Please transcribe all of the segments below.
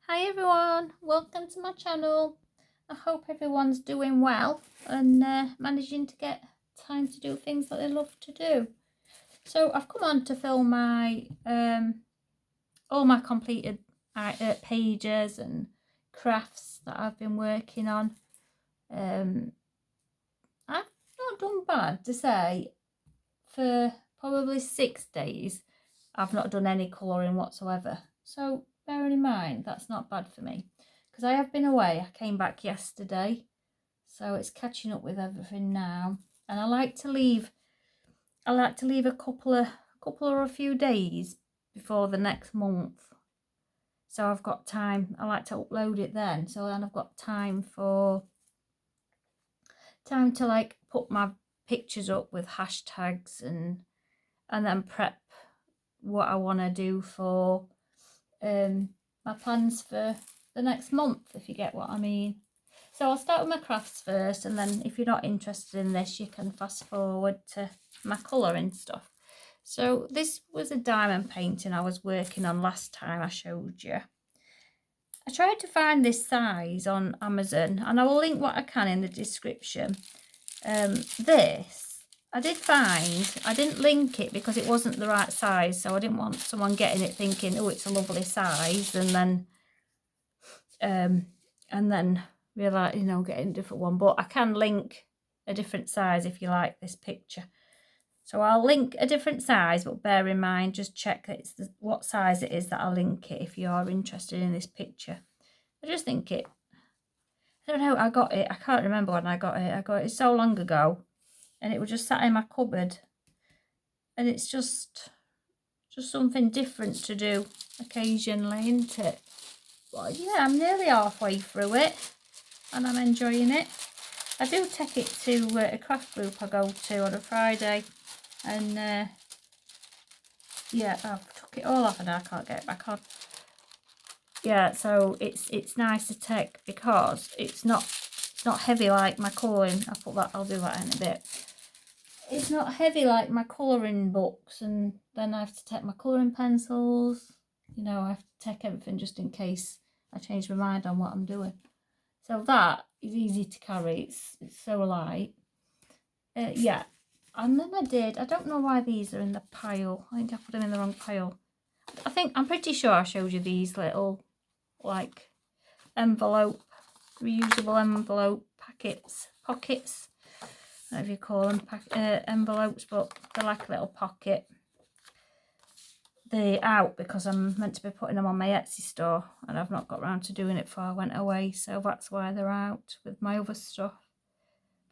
Hi everyone, welcome to my channel. I hope everyone's doing well and managing to get time to do things that they love to do. So I've come on to film my all my completed pages and crafts that I've been working on. I've not done bad to say. For probably 6 days I've not done any colouring whatsoever, so bearing in mind that's not bad for me because I have been away. I came back yesterday, so it's catching up with everything now, and I like to leave a couple or a few days before the next month, so I've got time. I like to upload it then, so then I've got time to like put my pictures up with hashtags and then prep what I want to do for my plans for the next month, if you get what I mean. So I'll start with my crafts first, and then if you're not interested in this, you can fast forward to my colouring stuff. So this was a diamond painting I was working on last time I showed you. I tried to find this size on Amazon, and I will link what I can in the description. This I did find. I didn't link it because it wasn't the right size, so I didn't want someone getting it thinking, oh, it's a lovely size, and then realize, getting a different one. But I can link a different size if you like this picture. So I'll link a different size, but bear in mind, just check that it's what size it is that I'll link it if you are interested in this picture. I just think I don't know, I got it. I can't remember when I got it. I got it so long ago, and it was just sat in my cupboard. And it's just something different to do occasionally, isn't it? But yeah, I'm nearly halfway through it, and I'm enjoying it. I do take it to a craft group I go to on a Friday, and yeah, I've took it all off and I can't get it back on. Yeah, so it's nice to take because it's not heavy like my colouring. I'll do that in a bit. It's not heavy like my colouring books, and then I have to take my colouring pencils. I have to take everything just in case I change my mind on what I'm doing. So that is easy to carry. It's so light. Yeah. And then I don't know why these are in the pile. I think I put them in the wrong pile. I'm pretty sure I showed you these little, like, reusable envelope pockets. I don't know if you call them envelopes, but they're like a little pocket. They're out because I'm meant to be putting them on my Etsy store, and I've not got around to doing it before I went away, so that's why they're out with my other stuff.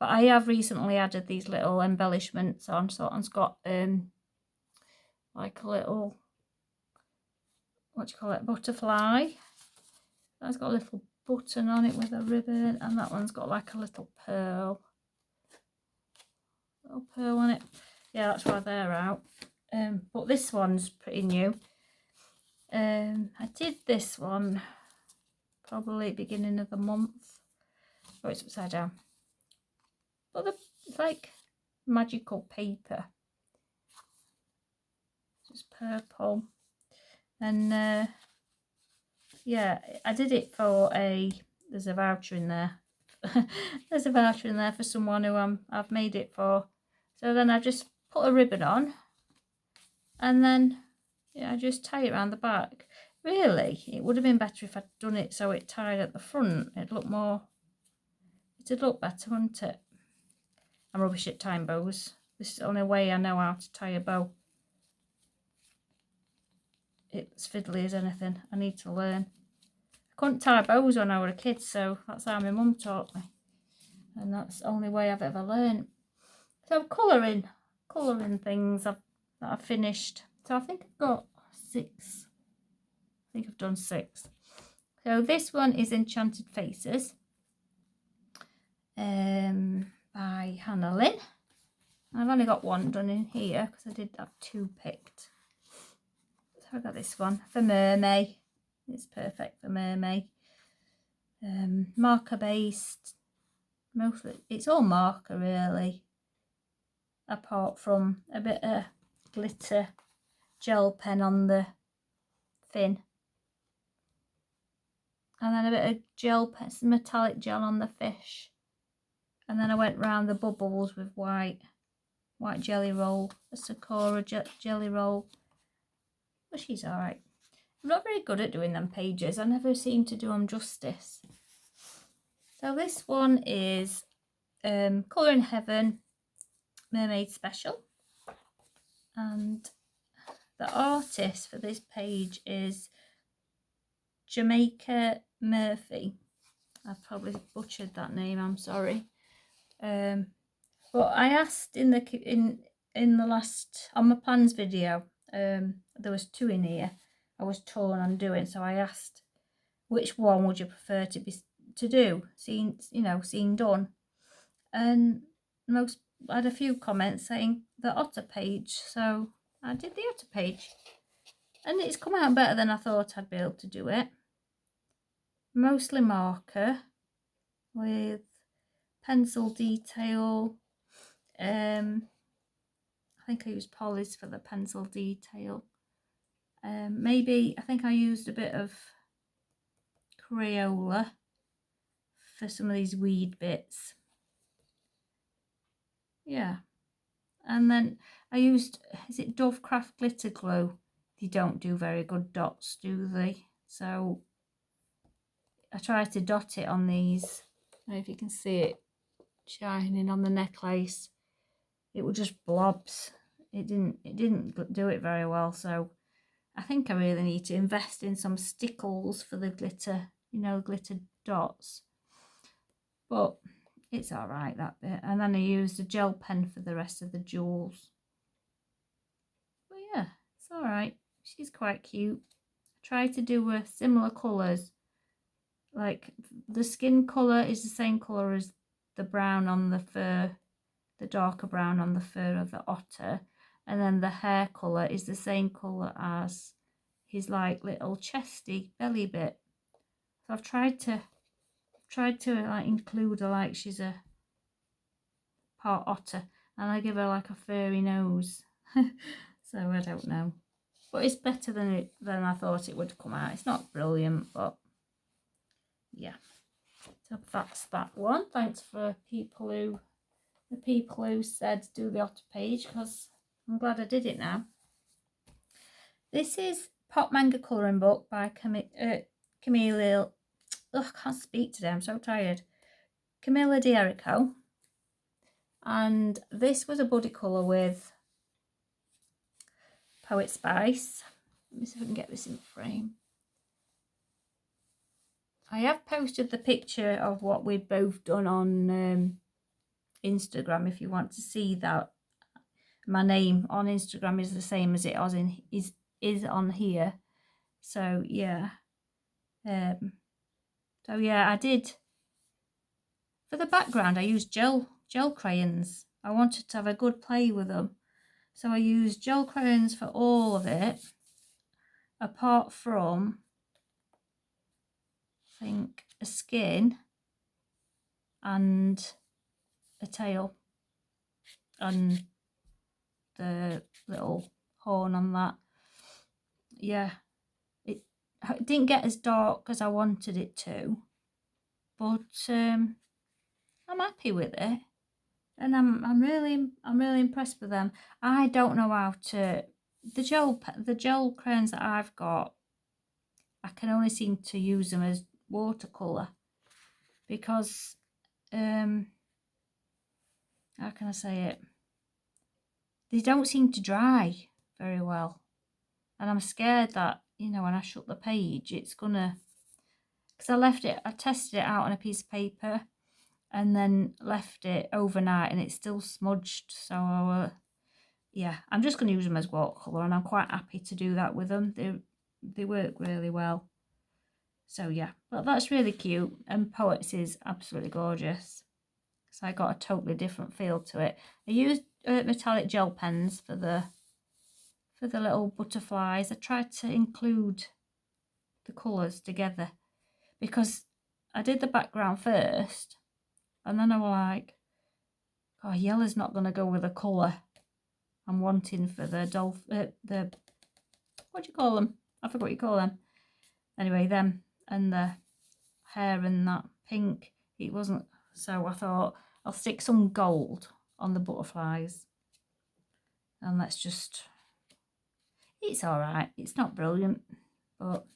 But I have recently added these little embellishments on, so one's got like a little, butterfly. That's got a little button on it with a ribbon, and that one's got like a little pearl on it. Yeah, that's why they're out. But this one's pretty new. I did this one probably beginning of the month. Oh, it's upside down. But it's like magical paper. Just purple. And yeah, I did it for there's a voucher in there. There's a voucher in there for someone who I've made it for. So then I just put a ribbon on, and then I just tie it around the back. Really, it would have been better if I'd done it so it tied at the front. It'd look better, wouldn't it? I'm rubbish at tying bows. This is the only way I know how to tie a bow. It's fiddly as anything. I need to learn. I couldn't tie bows when I was a kid, so that's how my mum taught me. And that's the only way I've ever learned. So colouring things that I've finished. So I think I've got 6. I think I've done 6. So this one is Enchanted Faces by Hannah Lynn. I've only got one done in here because I did have 2 picked. So I got this one for Mermaid. It's perfect for Mermaid. Marker based. Mostly it's all marker really, apart from a bit of glitter gel pen on the fin. and then a bit of gel, some metallic gel on the fish, and then I went round the bubbles with white jelly roll, a Sakura jelly roll. But she's alright. I'm not very good at doing them pages. I never seem to do them justice. So this one is Colour in Heaven Mermaid Special. And the artist for this page is Jamaica Murphy. I've probably butchered that name, I'm sorry. But I asked in the last, on my plans video, there was 2 in here I was torn on doing, so I asked which one would you prefer to do, seen done, and I had a few comments saying the otter page, so I did the otter page, and it's come out better than I thought I'd be able to do it. Mostly marker with pencil detail. I think I used polys for the pencil detail. Maybe I think I used a bit of Crayola for some of these weed bits. Yeah, and then I used, is it Dovecraft glitter glue? They don't do very good dots, do they? So I tried to dot it on these. I don't know if you can see it shining on the necklace. It was just blobs. It didn't do it very well. So I think I really need to invest in some stickles for the glitter, glitter dots. But it's all right, that bit. And then I used a gel pen for the rest of the jewels. But yeah, it's all right. She's quite cute. I tried to do similar colours. Like the skin colour is the same colour as the brown on the fur, the darker brown on the fur of the otter. And then the hair colour is the same colour as his like little chesty belly bit. So I've tried to like include her like she's a part otter, and I give her like a furry nose. So I don't know, but it's better than I thought it would come out. It's not brilliant, but yeah. So that's that one. Thanks for the people who said do the otter page, because I'm glad I did it now. This is Pop Manga colouring book by Camila. I can't speak today, I'm so tired. Camilla D'Erico. And this was a buddy colour with Poet Spice. Let me see if I can get this in frame. I have posted the picture of what we've both done on Instagram if you want to see that. My name on Instagram is the same as it is on here. So yeah. I did. For the background, I used gel crayons. I wanted to have a good play with them. So I used gel crayons for all of it, apart from, I think, a skin and a tail and the little horn on that. Yeah, it didn't get as dark as I wanted it to, but I'm happy with it, and I'm really impressed with them. I don't know how to the gel crayons that I've got. I can only seem to use them as watercolor because how can I say it? They don't seem to dry very well, and I'm scared that when I shut the page it's gonna, because I tested it out on a piece of paper and then left it overnight and it's still smudged. So yeah, I'm just gonna use them as watercolor, and I'm quite happy to do that with them. They work really well. So yeah, but that's really cute, and Poets is absolutely gorgeous. So I got a totally different feel to it. I used metallic gel pens for the little butterflies. I tried to include the colours together because I did the background first, and then I was like, oh, yellow's not going to go with the colour I'm wanting for the what do you call them? I forgot what you call them. Anyway, them and the hair and that pink. It wasn't, so I thought I'll stick some gold on the butterflies. And let's just, it's all right. It's not brilliant, but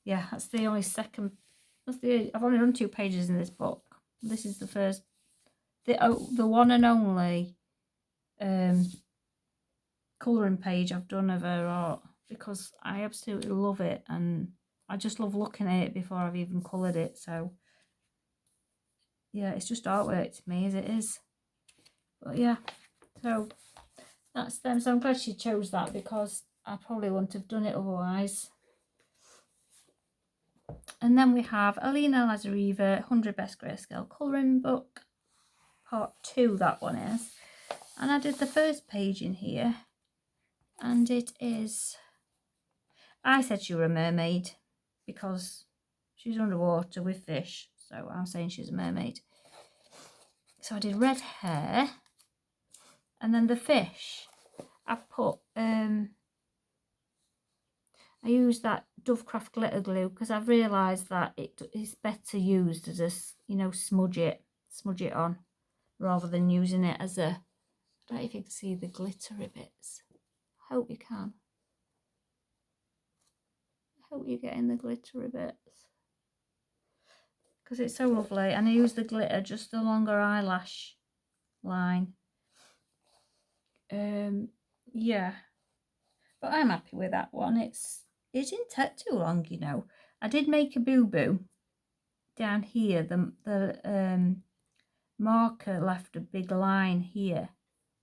yeah, that's the only second, I've only done 2 pages in this book. This is the first, the one and only colouring page I've done of her art, because I absolutely love it and I just love looking at it before I've even coloured it. So yeah, it's just artwork to me as it is. But yeah, so that's them. So I'm glad she chose that, because I probably wouldn't have done it otherwise. And then we have Alina Laza 100 Best Grayscale Colouring Book, Part 2, that one is. And I did the first page in here, and it is, I said she were a mermaid because she's underwater with fish, so I'm saying she's a mermaid. So I did red hair, and then the fish, I put, I used that Dovecraft glitter glue because I've realised that it is better used as a, you know, smudge it on, rather than using it as a, I don't know if you can see the glittery bits. I hope you can. I hope you're getting the glittery bits, because it's so lovely. And I use the glitter just along her eyelash line. Yeah, but I'm happy with that one. It didn't take too long, you know. I did make a boo-boo down here. The marker left a big line here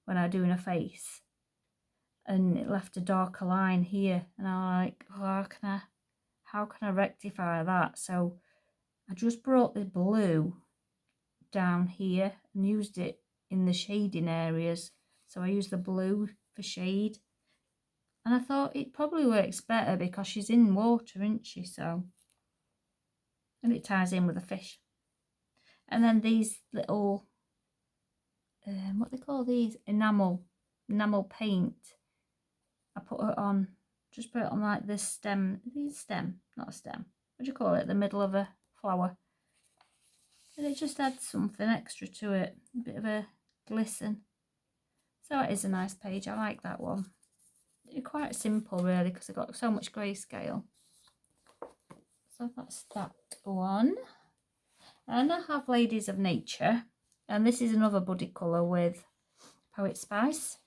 when I was doing a face, and it left a darker line here, and I'm like, oh, how can I rectify that? So I just brought the blue down here and used it in the shading areas. So I used the blue for shade, and I thought it probably works better because she's in water, isn't she? So, and it ties in with the fish. And then these little, what they call these, enamel paint, I put it on, just put it on like this stem, not a stem, what do you call it, the middle of a flower. And it just adds something extra to it, a bit of a glisten. So it is a nice page, I like that one. It's quite simple really, because I got so much grayscale. So that's that one. And I have Ladies of Nature, and this is another buddy colour with Poet Spice.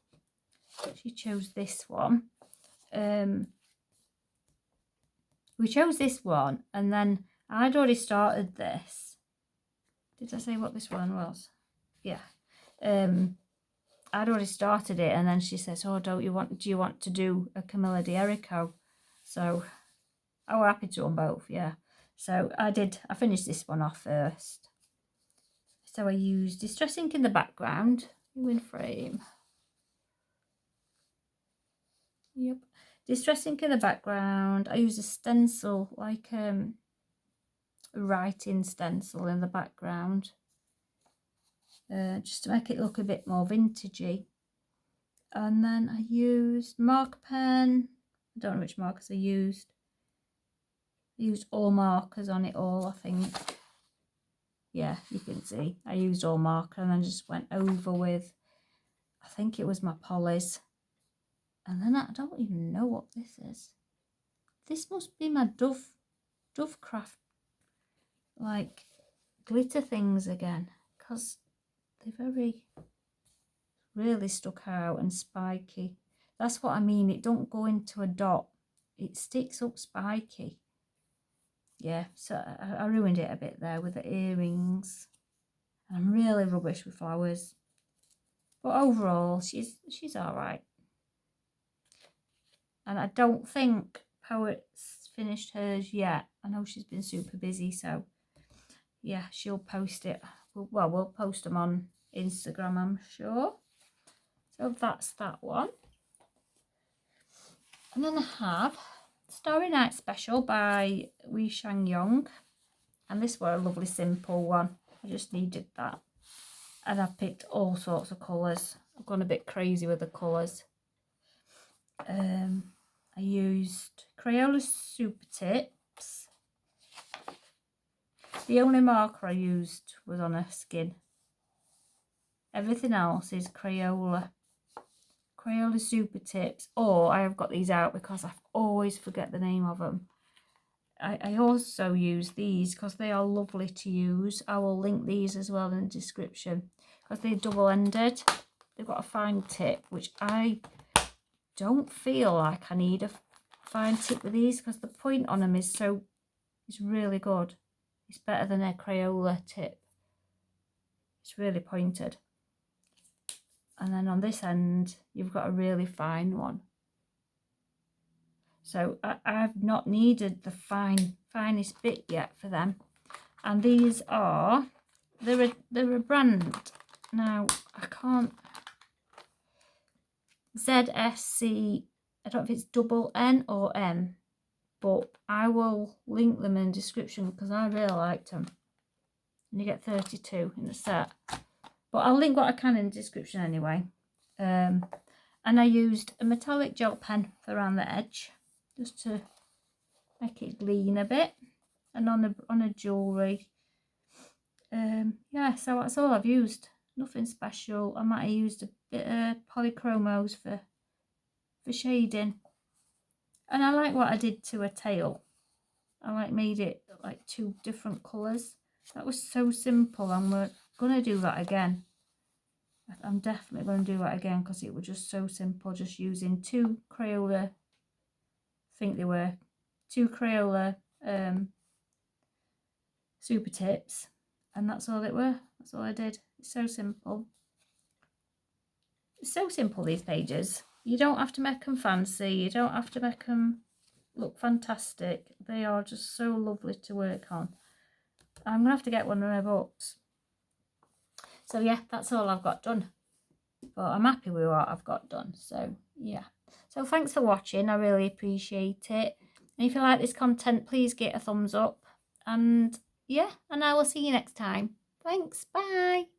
She chose this one. We chose this one, and then I'd already started this. Did I say what this one was? Yeah. I'd already started it, and then she says, oh, do you want to do a Camilla d'Erico? So I was happy to do them both, yeah. So I finished this one off first. So I used Distress Ink in the background, in frame. Yep. Distress Ink in the background. I used a stencil, like a writing stencil in the background. Just to make it look a bit more vintagey. And then I used marker pen. I don't know which markers I used. I used all markers on it all, I think. Yeah, you can see. I used all marker and then just went over with, I think it was my polys. And then I don't even know what this is. This must be my Dovecraft, like, glitter things again, because they're really stuck out and spiky. That's what I mean, it don't go into a dot, it sticks up spiky. Yeah, so I ruined it a bit there with the earrings. I'm really rubbish with flowers, but overall she's all right. And I don't think Poet's finished hers yet. I know she's been super busy, so yeah, she'll post it. Well, we'll post them on Instagram, I'm sure. So that's that one. And then I have Starry Night Special by Wei Shang Yong. And this was a lovely simple one. I just needed that. And I've picked all sorts of colours. I've gone a bit crazy with the colours. I used Crayola Super Tips. The only marker I used was on her skin. Everything else is Crayola. Crayola Super Tips. Or I have got these out because I always forget the name of them. I also use these because they are lovely to use. I will link these as well in the description because they're double-ended. They've got a fine tip, which I don't feel like I need a fine tip with these because the point on them is really good. It's better than a Crayola tip. It's really pointed. And then on this end, you've got a really fine one. So I've not needed the finest bit yet for them. And these are, they're a brand. Now, I can't, ZSC, I don't know if it's double N or M, but I will link them in the description because I really liked them. And you get 32 in the set. But I'll link what I can in the description anyway. And I used a metallic gel pen around the edge, just to make it gleam a bit, and on a jewellery. Yeah, so that's all I've used. Nothing special. I might have used a bit of polychromos for shading. And I like what I did to her tail. I made it like 2 different colours. That was so simple, and we're gonna do that again. I'm definitely going to do that again because it was just so simple, just using 2 Crayola, I think they were 2 Crayola Super Tips, and that's all it were. That's all I did. It's so simple. It's so simple, these pages. You don't have to make them fancy. You don't have to make them look fantastic. They are just so lovely to work on. I'm going to have to get one of their books. So yeah, that's all I've got done. But I'm happy with what I've got done. So yeah. So thanks for watching. I really appreciate it. And if you like this content, please give it a thumbs up. And yeah, and I will see you next time. Thanks. Bye.